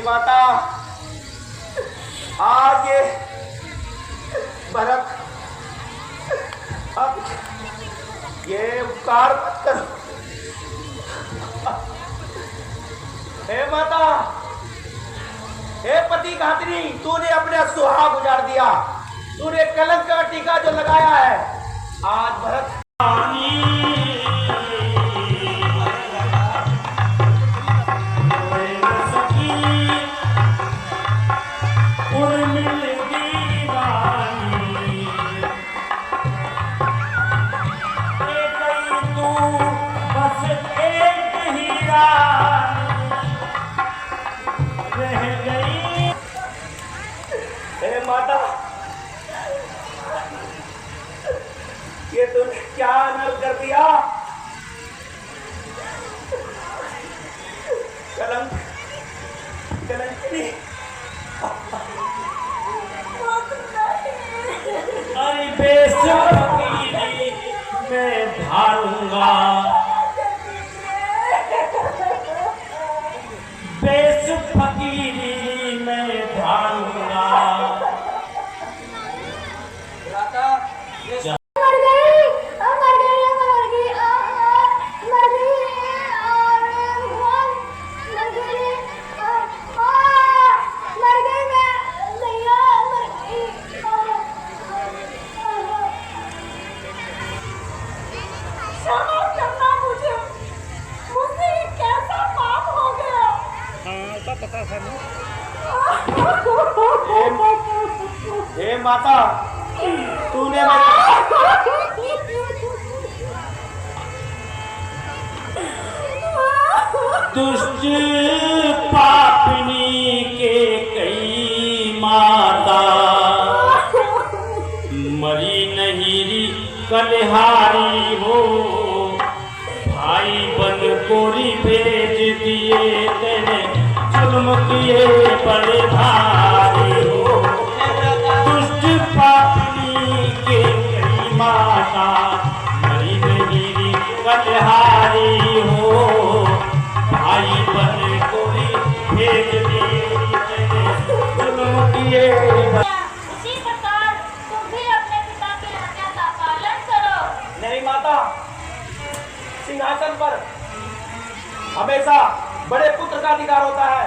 मेरी माता, आज ये भरत अब ये उपकार मत करो। हे माता, हे पति घातनी, तूने अपने सुहाग उजाड़ दिया, तूने कलंक का टीका जो लगाया है, आज भरत माता, ये तूने क्या अनर्थ कर दिया? कलंक कलंकिनी, अरे बेशकीनी मैं धारूंगा, बेशकीनी मैं धारूंगा। पता था ना? हे माता, तूने दुष्ट पापनी के कई माता, मरी नहीं री कलहारी हो, भाई बन कोरी भेज दिए तेरे, जुल्म किए बड़े भारी हो। दुष्ट पापनी के कई माता, मरी नहीं री कलहारी हो, भाई बन कोरी भेज दिए तेरे, जुल्म किए। उसी प्रकार तुम भी अपने पिता की आज्ञा का पालन करो। मेरी माता, सिंहासन पर हमेशा बड़े पुत्र का अधिकार होता है,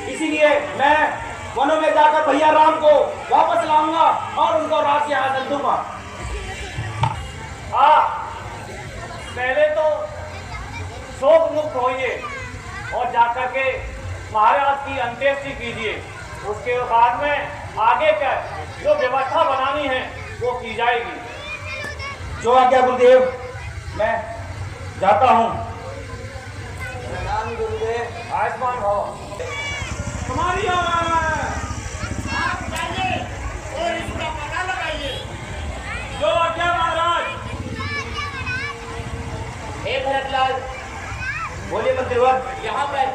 इसीलिए मैं वनों में जाकर भैया राम को वापस लाऊंगा और उनको राज सिंहासन दूंगा। पहले तो शोक मुक्त होइए और जाकर के महाराज की अंत्येष्टि कीजिए, उसके बाद में आगे का जो व्यवस्था बनानी है वो की जाएगी। जो आज्ञा गुरुदेव, मैं जाता हूँ। प्रणाम गुरुदेव। आयुष्मान भव। हमारी ओर आ रहा है। आप जाइए और इसका पता लगाइए। जो आज्ञा महाराज। हे भरतलाल, बोलिए मंत्रीवर। यहाँ पर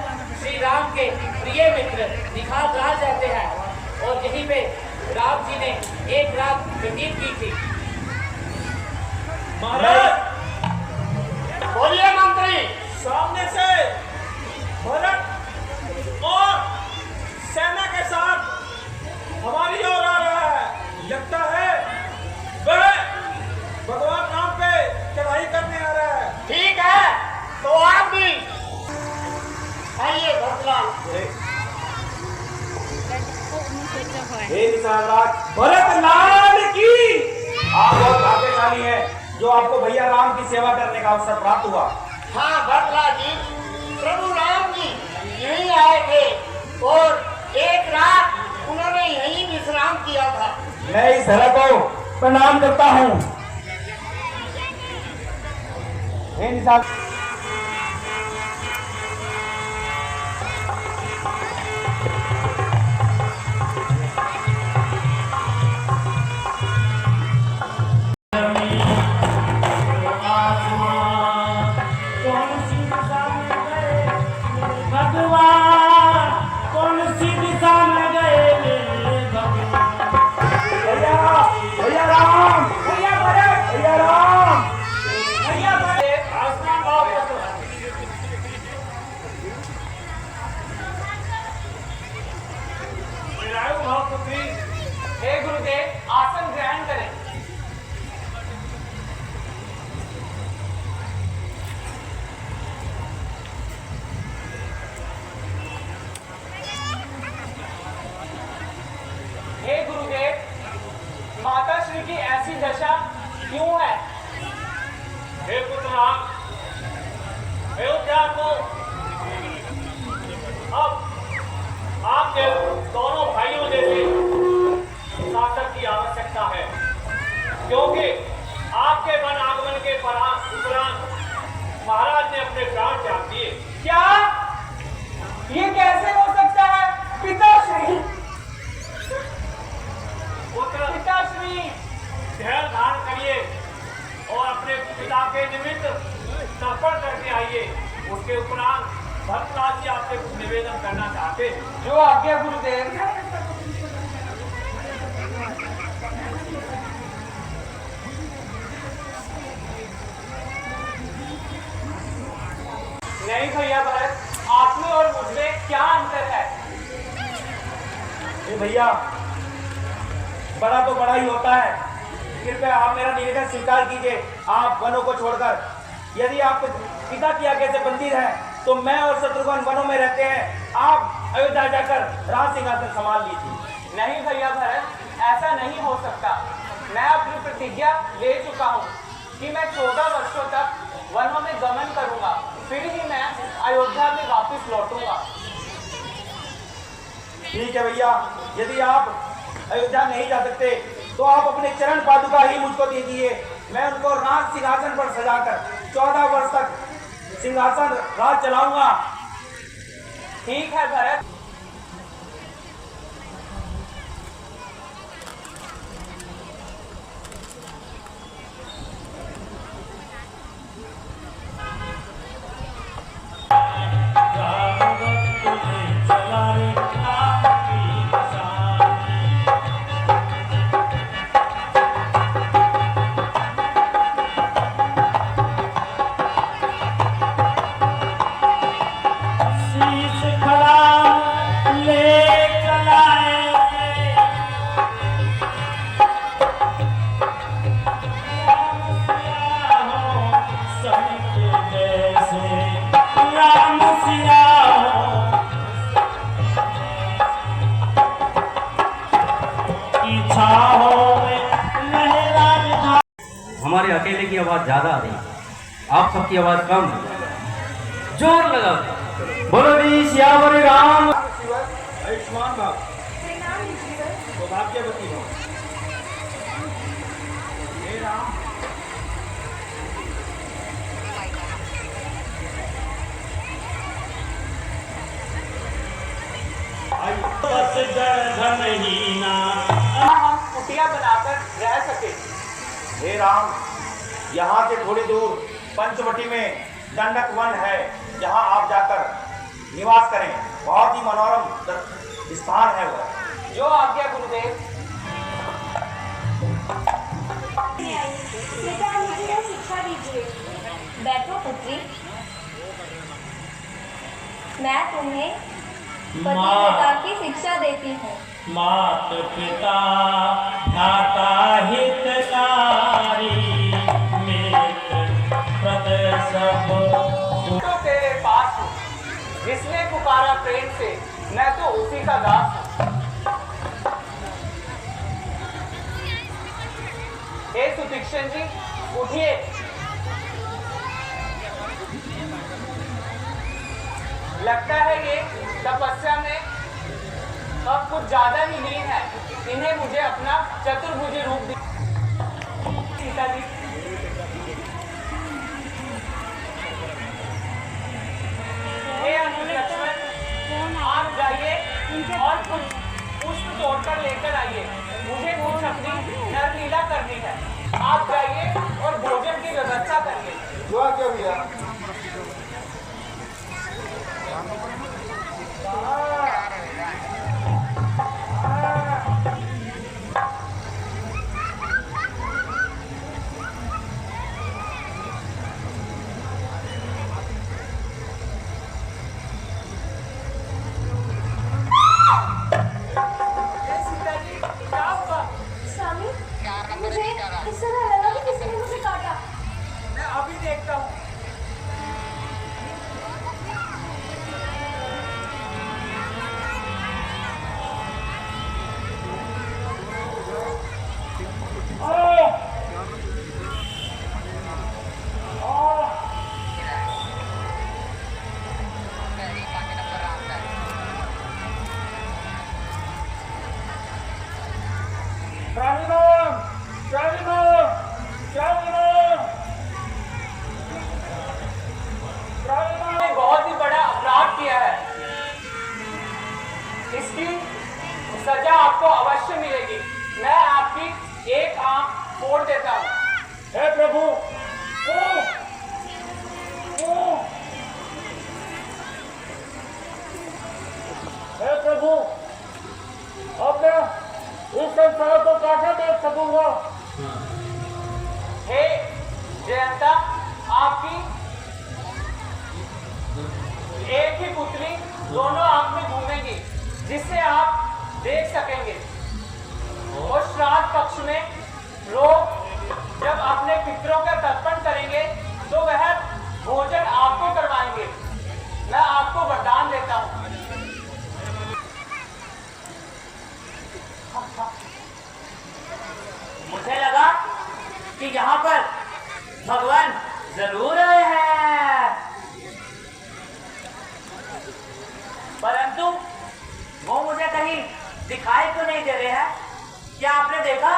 श्री राम के प्रिय मित्र निखात राज रहते हैं और यहीं पे राम जी ने एक रात व्यतीत की थी। महाराज, बोलिए मंत्री। सामने से भरत और सेना के साथ हमारी ओर आ रहा है। लगता है वह भगवान राम पे चढ़ाई करने आ रहा है। ठीक है, तो आप भी आइए भरतलाल। हे निशानराज भरत लाल की, आप बहुत भाग्यशाली हैं जो आपको भैया राम की सेवा करने का अवसर प्राप्त हुआ। हाँ भरतलाल जी, प्रभु राम जी यहीं आए थे और एक रात उन्होंने यहीं विश्राम किया था। मैं इस धरा को प्रणाम करता हूँ। हे निशान, क्यों है? हे पुत्र राम, अयोध्या को अब आपके दोनों भाइयों जैसे शासक की आवश्यकता है, क्योंकि आपके वन आगमन के उपरांत महाराज ने अपने प्राण त्याग दिए। क्या ये कैसे हो सकता है पिताश्री? पुत्र पिताश्री धैर्य धारण करिए और अपने पिता के निमित्त तर्पण करके आइए। उसके उपरांत भरतलाल जी आपसे कुछ निवेदन करना चाहते हैं। जो आज्ञा गुरुदेव। नहीं भैया भरत, आप में और मुझ में क्या अंतर है? भैया बड़ा तो बड़ा ही होता है। कृपया आप मेरा निवेदन स्वीकार कीजिए। आप वनों को छोड़कर, यदि आप पिता की आज्ञा से बंदी हैं तो मैं और शत्रुघ्न वनों में रहते हैं। आप अयोध्या जाकर राज सिंहासन संभाल लीजिए। नहीं भैया भरत, ऐसा नहीं हो सकता। मैं अपनी प्रतिज्ञा ले चुका हूँ कि मैं 14 वर्षों तक वनों में गमन करूंगा, फिर ही मैं अयोध्या में वापस लौटूंगा। ठीक है भैया, यदि आप अयोध्या नहीं जा सकते तो आप अपने चरण पादुका ही मुझको दे दिए। मैं उनको राज सिंहासन पर सजाकर 14 वर्ष तक सिंहासन राज चलाऊंगा। ठीक है भरत। हमारे अकेले की आवाज ज्यादा आ रही है, आप सबकी आवाज कम है। जोर लगा बोलो भी सियावर राम। आयुष्मान भाव, सौभाग्यवती हो। हे राम, बस धनहीना हम कुटिया बनाकर रह सके। हे राम, यहाँ से थोड़ी दूर पंचवटी में दंडक वन है, जहाँ आप जाकर निवास करें। बहुत ही मनोरम स्थान है वह। जो आज्ञा गुरुदेव। पिता मुझे शिक्षा दीजिए। बैठो पुत्री, मैं तुम्हें पतिव्रता की शिक्षा देती हूँ। मात पिता भ्राता हितकारी मित्र प्रद सब तो तेरे पास हूँ, जिसने पुकारा प्रेम से मैं तो उसी का दास हूँ। हे सुतीक्षण जी, उठिए। लगता है ये तपस्या में अब कुछ ज्यादा ही लीन है। इन्हें मुझे अपना चतुर्भुजी रूप दी। सीता जी, हे अनुज लक्ष्मण, आप जाइए और कुछ पुष्प तोड़कर लेकर आइए। मुझे वो छपरी नरलीला करनी है। आप जाइए और भोजन की व्यवस्था करिए। जो आज्ञा भैया। स्वामी, मुझे इस तरह लगा कि किसी ने मुझे काटा। मैं अभी देखता हूँ। सकूं, अब मैं इस संसार को कैसे देख सकूंगा? हे जयंता, आपकी एक ही पुतली दोनों आंख में घूमेगी, जिससे आप देख सकेंगे। और श्राद्ध पक्ष में लोग जब अपने पितरों का तर्पण करेंगे तो वह भोजन आपको करवाएंगे। मैं आपको वरदान देता हूँ। मुझे लगा कि यहाँ पर भगवान जरूर आए हैं, परंतु वो मुझे कहीं दिखाई तो नहीं दे रहे हैं। क्या आपने देखा?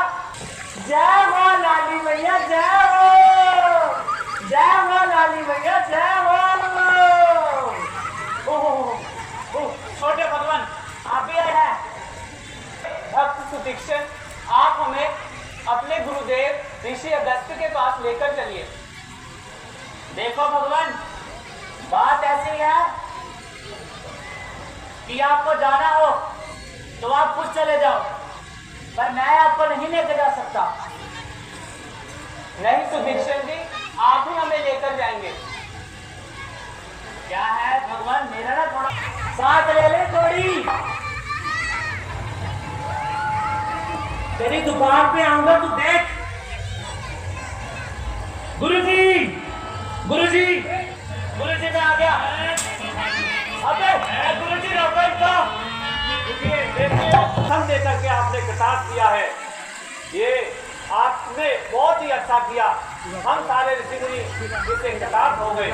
जय मां लाली भैया, जय हो, जय मां लाली भैया, जय हो। छोटे भगवान, आप भी आए हैं? भक्त सुदीक्षण, आप हमें अपने गुरुदेव ऋषि अगस्त्य के पास लेकर चलिए। देखो भगवान, बात ऐसी है कि आपको जाना हो तो आप खुद चले जाओ, पर मैं आपको नहीं लेकर जा सकता। नहीं सुदीक्षण जी, आप ही हमें लेकर जाएंगे। क्या है भगवान, मेरा ना थोड़ा साथ ले ले थोड़ी। तेरी दुकान पे आऊंगा, तू देख। गुरुजी, गुरुजी, गुरुजी मैं आ गया। अबे गुरुजी रोको इसको। देखिए, हम देकर के आपने कृतार्थ किया है। ये आपने बहुत ही अच्छा किया। हम सारे ऋषि मुनि इससे कृतार्थ हो गए।